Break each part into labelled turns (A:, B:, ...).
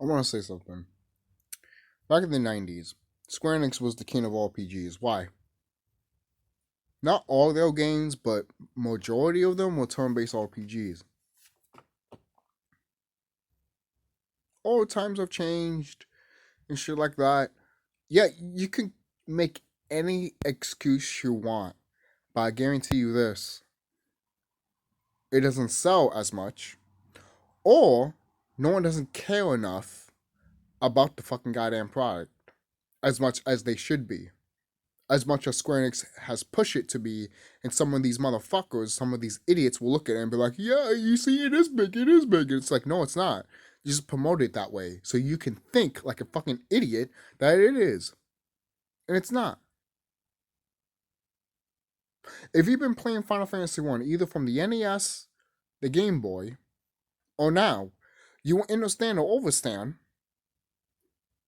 A: I want to say something. Back in the 90s, Square Enix was the king of RPGs. Why? Not all their games, but majority of them were turn-based RPGs. All times have changed and shit like that. Yeah, you can make any excuse you want, but I guarantee you this: it doesn't sell as much, or no one doesn't care enough about the fucking goddamn product as much as they should be. As much as Square Enix has pushed it to be, and some of these motherfuckers, some of these idiots will look at it and be like, yeah, you see, it is big, it is big. And it's like, no, it's not. You just promote it that way so you can think like a fucking idiot that it is. And it's not. If you've been playing Final Fantasy 1, either from the NES, the Game Boy, or now, you will understand or understand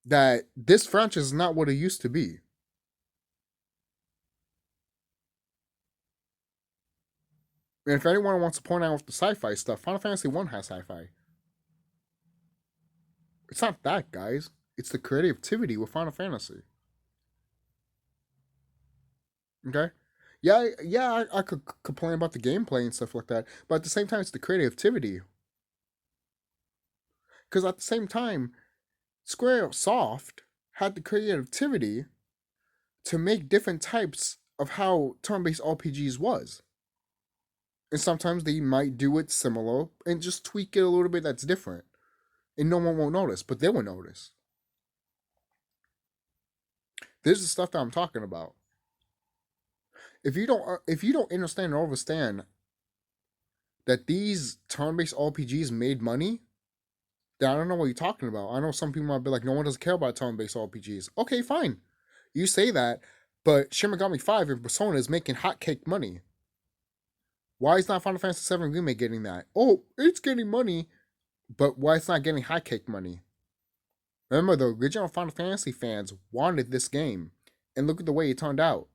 A: that this franchise is not what it used to be. And if anyone wants to point out with the sci-fi stuff, Final Fantasy 1 has sci-fi. It's not that, guys. It's the creativity with Final Fantasy. Okay? I could complain about the gameplay and stuff like that, but at the same time, it's the creativity. Because at the same time, Squaresoft had the creativity to make different types of how turn-based RPGs was. And sometimes they might do it similar and just tweak it a little bit that's different. And no one won't notice, but they will notice. This is the stuff that I'm talking about. If you don't understand or understand that these turn-based RPGs made money, then I don't know what you're talking about. I know some people might be like, no one doesn't care about turn-based RPGs. Okay, fine. You say that, but Shin Megami 5 and Persona is making hotcake money. Why is not Final Fantasy VII Remake getting that? Oh, it's getting money, but why it's not getting hotcake money? Remember, the original Final Fantasy fans wanted this game, and look at the way it turned out.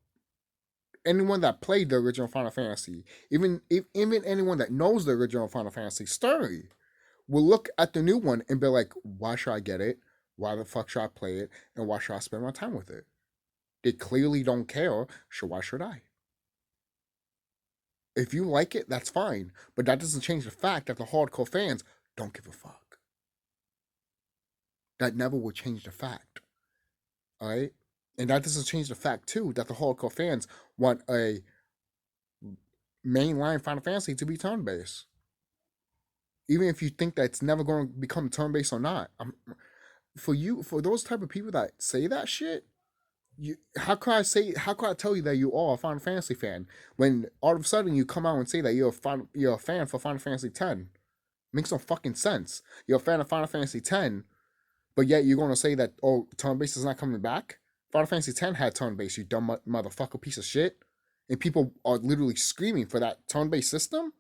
A: Anyone that played the original Final Fantasy, even anyone that knows the original Final Fantasy story, will look at the new one and be like, why should I get it? Why the fuck should I play it? And why should I spend my time with it? They clearly don't care, so why should I? If you like it, that's fine. But that doesn't change the fact that the hardcore fans don't give a fuck. That never will change the fact. Alright? And that doesn't change the fact, too, that the hardcore fans want a mainline Final Fantasy to be turn-based. Even if you think that it's never going to become turn-based or not. For those type of people that say that shit, how could I tell you that you are a Final Fantasy fan when all of a sudden you come out and say that you're a fan for Final Fantasy X? Makes no fucking sense. You're a fan of Final Fantasy X, but yet you're gonna say that, oh, turn based is not coming back? Final Fantasy X had turn based, you dumb motherfucker piece of shit. And people are literally screaming for that turn based system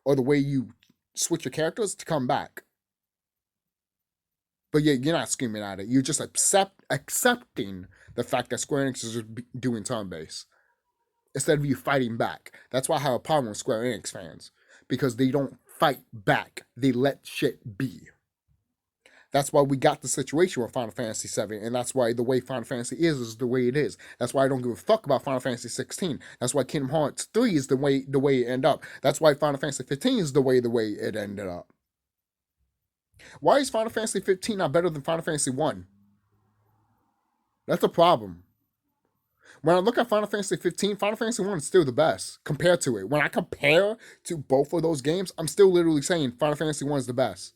A: or the way you switch your characters to come back. But yeah, you're not screaming at it. You're just accepting the fact that Square Enix is doing turn-based instead of you fighting back. That's why I have a problem with Square Enix fans, because they don't fight back. They let shit be. That's why we got the situation with Final Fantasy VII, and that's why the way Final Fantasy is the way it is. That's why I don't give a fuck about Final Fantasy 16. That's why Kingdom Hearts 3 is the way it ended up. That's why Final Fantasy 15 is the way it ended up. Why is Final Fantasy 15 not better than Final Fantasy 1? That's a problem. When I look at Final Fantasy 15, Final Fantasy 1 is still the best compared to it. When I compare to both of those games, I'm still literally saying Final Fantasy 1 is the best.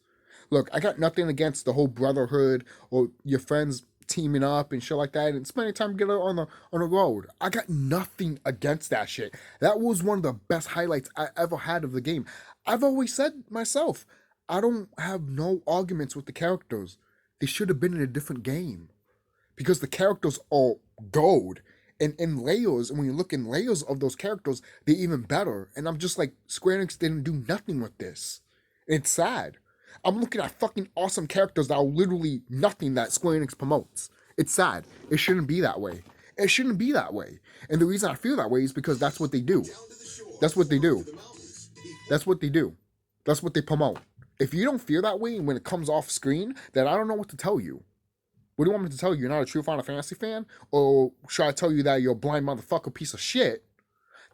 A: Look, I got nothing against the whole brotherhood or your friends teaming up and shit like that and spending time together on the road. I got nothing against that shit. That was one of the best highlights I ever had of the game. I've always said myself, I don't have no arguments with the characters. They should have been in a different game. Because the characters are gold. And in layers, and when you look in layers of those characters, they're even better. And I'm just like, Square Enix didn't do nothing with this. And it's sad. I'm looking at fucking awesome characters that are literally nothing that Square Enix promotes. It's sad. It shouldn't be that way. It shouldn't be that way. And the reason I feel that way is because that's what they do. That's what they do. That's what they do. That's what they promote. If you don't feel that way when it comes off screen, then I don't know what to tell you. What do you want me to tell you? You're not a true Final Fantasy fan? Or should I tell you that you're a blind motherfucker piece of shit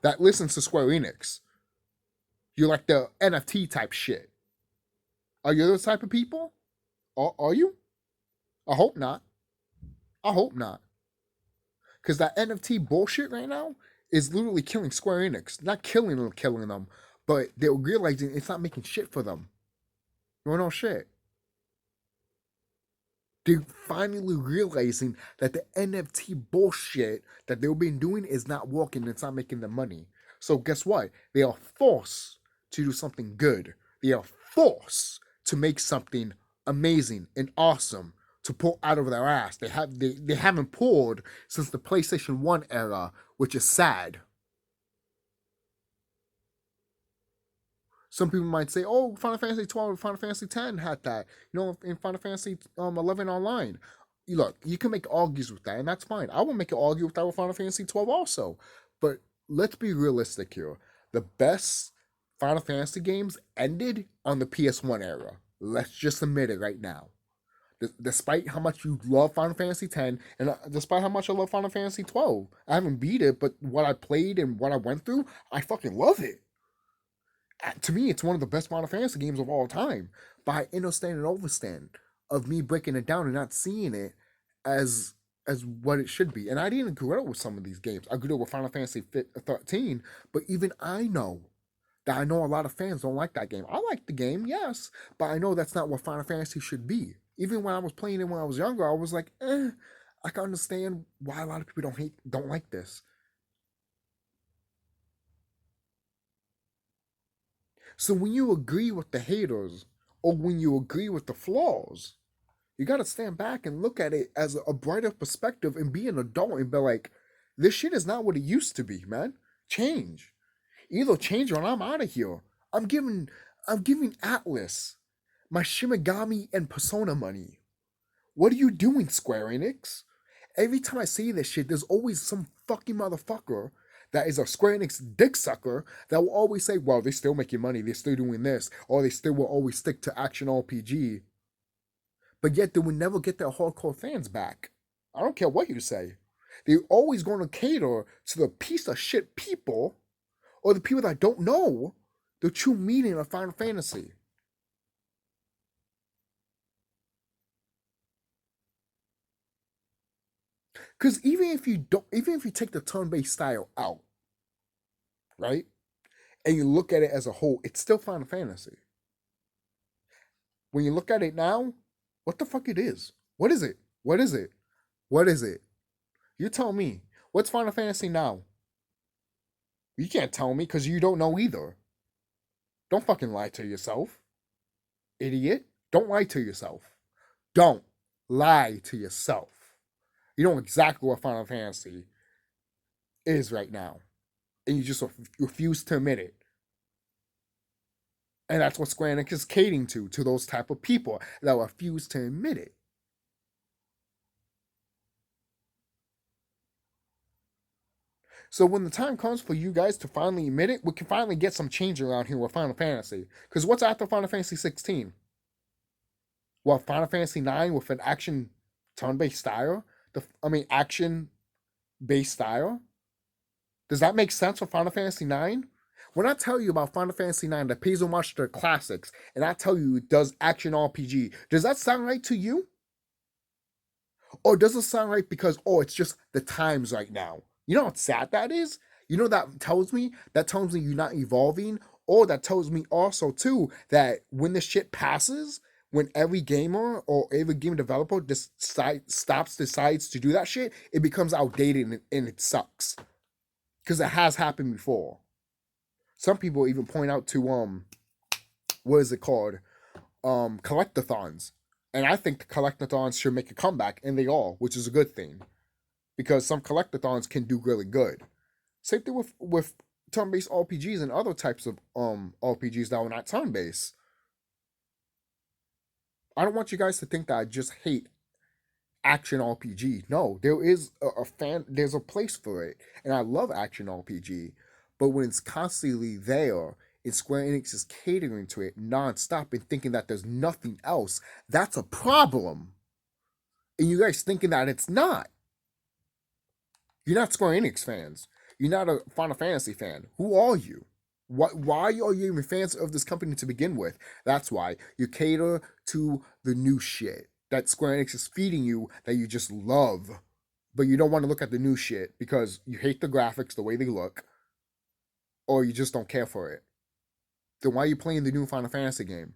A: that listens to Square Enix? You're like the NFT type shit. Are you those type of people? Are you? I hope not. I hope not. Because that NFT bullshit right now is literally killing Square Enix. Not killing them, but they're realizing it's not making shit for them. You know shit. They're finally realizing that the NFT bullshit that they've been doing is not working. It's not making them money. So guess what? They are forced to do something good. They are forced to make something amazing and awesome to pull out of their ass. They haven't pulled since the PlayStation 1 era, which is sad. Some people might say, "Oh, Final Fantasy 12 Final Fantasy 10 had that." In Final Fantasy 11 Online. Look, you can make arguments with that, and that's fine. I will make an argue with that with Final Fantasy 12 also. But let's be realistic here. The best Final Fantasy games ended on the PS1 era. Let's just admit it right now. Despite how much you love Final Fantasy 10, and despite how much I love Final Fantasy 12, I haven't beat it, but what I played and what I went through, I fucking love it. To me, it's one of the best Final Fantasy games of all time. But I understand and overstand of me breaking it down and not seeing it as what it should be. And I didn't grow up with some of these games. I grew up with Final Fantasy 13, but even I know that a lot of fans don't like that game. I like the game, yes, but I know that's not what Final Fantasy should be. Even when I was playing it when I was younger, I was like, I can understand why a lot of people don't like this. So when you agree with the haters or when you agree with the flaws, you gotta stand back and look at it as a brighter perspective and be an adult and be like, this shit is not what it used to be, man. Change. Either change or I'm out of here. I'm giving Atlas my Shimigami and Persona money. What are you doing, Square Enix? Every time I say this shit, there's always some fucking motherfucker that is a Square Enix dick sucker that will always say, well, they're still making money, they're still doing this, or they still will always stick to action RPG. But yet they will never get their hardcore fans back. I don't care what you say. They're always going to cater to the piece of shit people or the people that don't know the true meaning of Final Fantasy. Because even if you take the turn-based style out, right, and you look at it as a whole, it's still Final Fantasy. When you look at it now, what the fuck it is? What is it? What is it? What is it? You tell me. What's Final Fantasy now? You can't tell me because you don't know either. Don't fucking lie to yourself. Idiot. Don't lie to yourself. Don't lie to yourself. You know exactly what Final Fantasy is right now. And you just refuse to admit it. And that's what Square Enix is catering to those type of people that refuse to admit it. So when the time comes for you guys to finally admit it, we can finally get some change around here with Final Fantasy. Because what's after Final Fantasy 16? Well, Final Fantasy 9 with an action turn-based style? Action-based style? Does that make sense for Final Fantasy 9? When I tell you about Final Fantasy 9 that pays homage to the classics, and I tell you it does action RPG, does that sound right to you? Or does it sound right because, it's just the times right now? You know how sad that is? You know that tells me? That tells me you're not evolving. Or that tells me also, too, that when this shit passes, when every gamer or every game developer decides to do that shit, it becomes outdated and it sucks. Because it has happened before. Some people even point out to, what is it called? Collectathons. And I think the collectathons should make a comeback, and they all, which is a good thing. Because some collectathons can do really good. Same thing with turn-based RPGs and other types of RPGs that are not turn-based. I don't want you guys to think that I just hate action RPG. No, there is there's a place for it. And I love action RPG. But when it's constantly there and Square Enix is catering to it nonstop and thinking that there's nothing else, that's a problem. And you guys thinking that it's not. You're not Square Enix fans. You're not a Final Fantasy fan. Who are you? Why are you even fans of this company to begin with? That's why you cater to the new shit that Square Enix is feeding you that you just love, but you don't want to look at the new shit because you hate the graphics, the way they look, or you just don't care for it. Then why are you playing the new Final Fantasy game?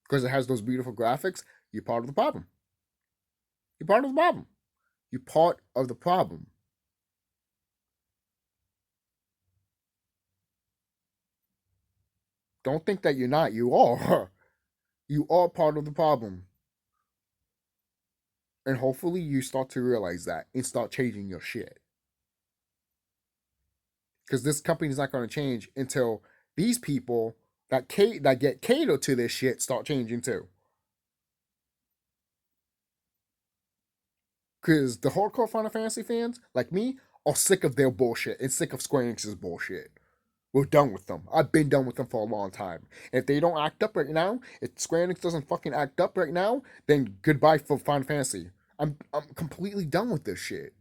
A: Because it has those beautiful graphics? You're part of the problem. You're part of the problem. You're part of the problem. Don't think that you're not. You are. You are part of the problem. And hopefully you start to realize that and start changing your shit. Because this company is not going to change until these people that get catered to this shit start changing too. Because the hardcore Final Fantasy fans, like me, are sick of their bullshit and sick of Square Enix's bullshit. We're done with them. I've been done with them for a long time. And if they don't act up right now, if Square Enix doesn't fucking act up right now, then goodbye for Final Fantasy. I'm completely done with this shit.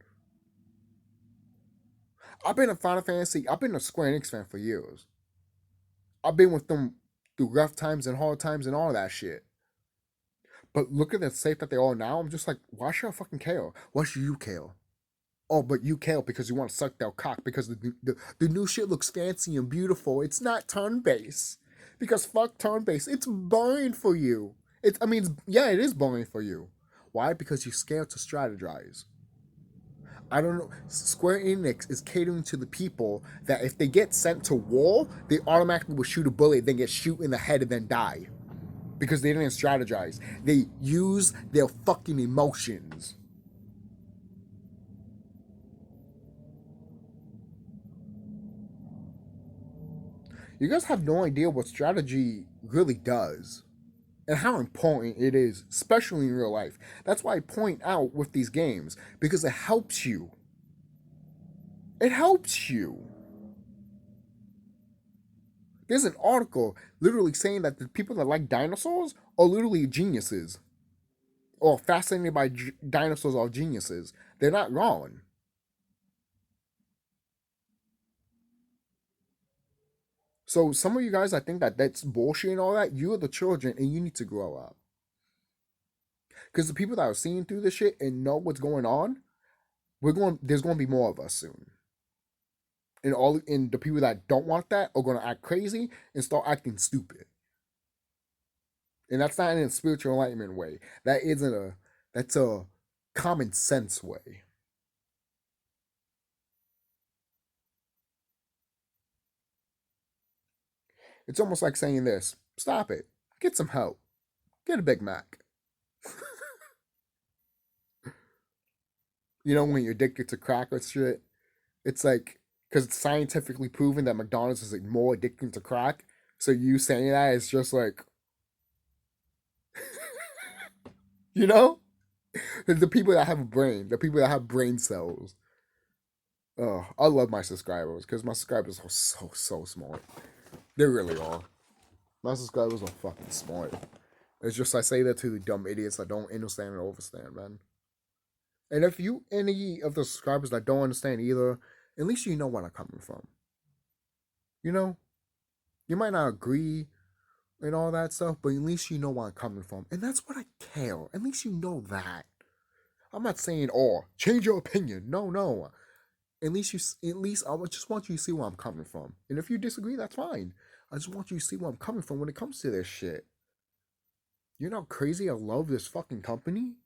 A: I've been a Square Enix fan for years. I've been with them through rough times and hard times and all that shit. But look at the state that they are now. I'm just like, why should I fucking care? Why should you care? Oh, but you care because you want to suck their cock because the new shit looks fancy and beautiful. It's not turn based. Because fuck turn based. It's boring for you. Yeah, it is boring for you. Why? Because you're scared to strategize. I don't know. Square Enix is catering to the people that if they get sent to war, they automatically will shoot a bullet, then get shoot in the head and then die. Because they didn't strategize. They use their fucking emotions. You guys have no idea what strategy really does and how important it is, especially in real life. That's why I point out with these games, because it helps you. It helps you. There's an article literally saying that the people that like dinosaurs are literally geniuses, or fascinated by dinosaurs are geniuses. They're not wrong. So some of you guys, I think that that's bullshit and all that. You're the children, and you need to grow up. Because the people that are seeing through this shit and know what's going on, there's going to be more of us soon. And the people that don't want that are going to act crazy and start acting stupid. And that's not in a spiritual enlightenment way. That's a common sense way. It's almost like saying this: stop it, get some help, get a Big Mac. You know, when you're addicted to crack or shit, it's like, because it's scientifically proven that McDonald's is like more addicting to crack. So you saying that is just like, you know, the people that have a brain, the people that have brain cells. Oh, I love my subscribers because my subscribers are so smart. They really are. My subscribers are fucking smart. It's just I say that to the dumb idiots that don't understand and overstand, man. And if you any of the subscribers that don't understand either, at least you know where I'm coming from. You know, you might not agree and all that stuff, but at least you know where I'm coming from, and that's what I care. At least you know that. I'm not saying, "Oh, change your opinion." No, no. At least I just want you to see where I'm coming from. And if you disagree, that's fine. I just want you to see where I'm coming from when it comes to this shit. You know how crazy I love this fucking company?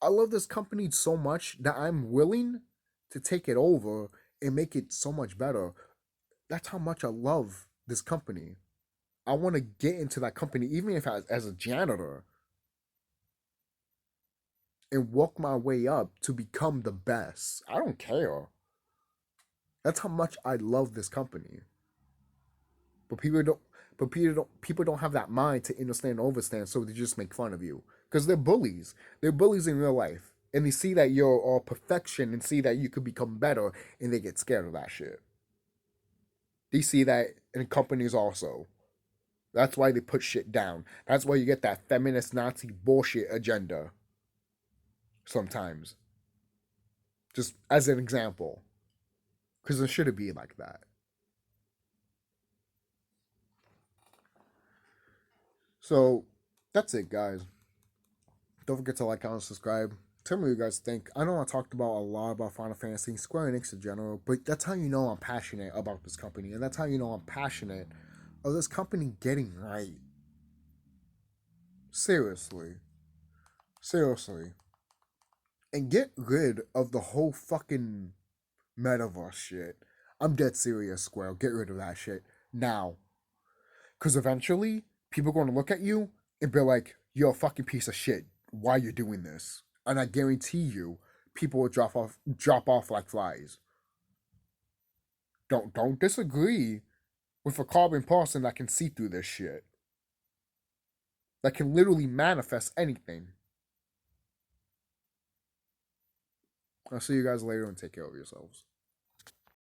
A: I love this company so much that I'm willing to take it over and make it so much better. That's how much I love this company. I want to get into that company, even if as a janitor, and work my way up to become the best. I don't care. That's how much I love this company. But people don't have that mind to understand and overstand, so they just make fun of you. Because they're bullies. They're bullies in real life. And they see that you're all perfection and see that you could become better, and they get scared of that shit. They see that in companies also. That's why they put shit down. That's why you get that feminist Nazi bullshit agenda sometimes. Just as an example. Because it shouldn't be like that. So, that's it, guys. Don't forget to like, comment, and subscribe. Tell me what you guys think. I know I talked about a lot about Final Fantasy, Square Enix in general, but that's how you know I'm passionate about this company, and that's how you know I'm passionate of this company getting right. Seriously. Seriously. And get rid of the whole fucking metaverse shit. I'm dead serious, Square. Get rid of that shit now. Because eventually, people are going to look at you and be like, you're a fucking piece of shit. Why are you doing this? And I guarantee you, people will drop off like flies. Don't disagree with a carbon person that can see through this shit. That can literally manifest anything. I'll see you guys later and take care of yourselves.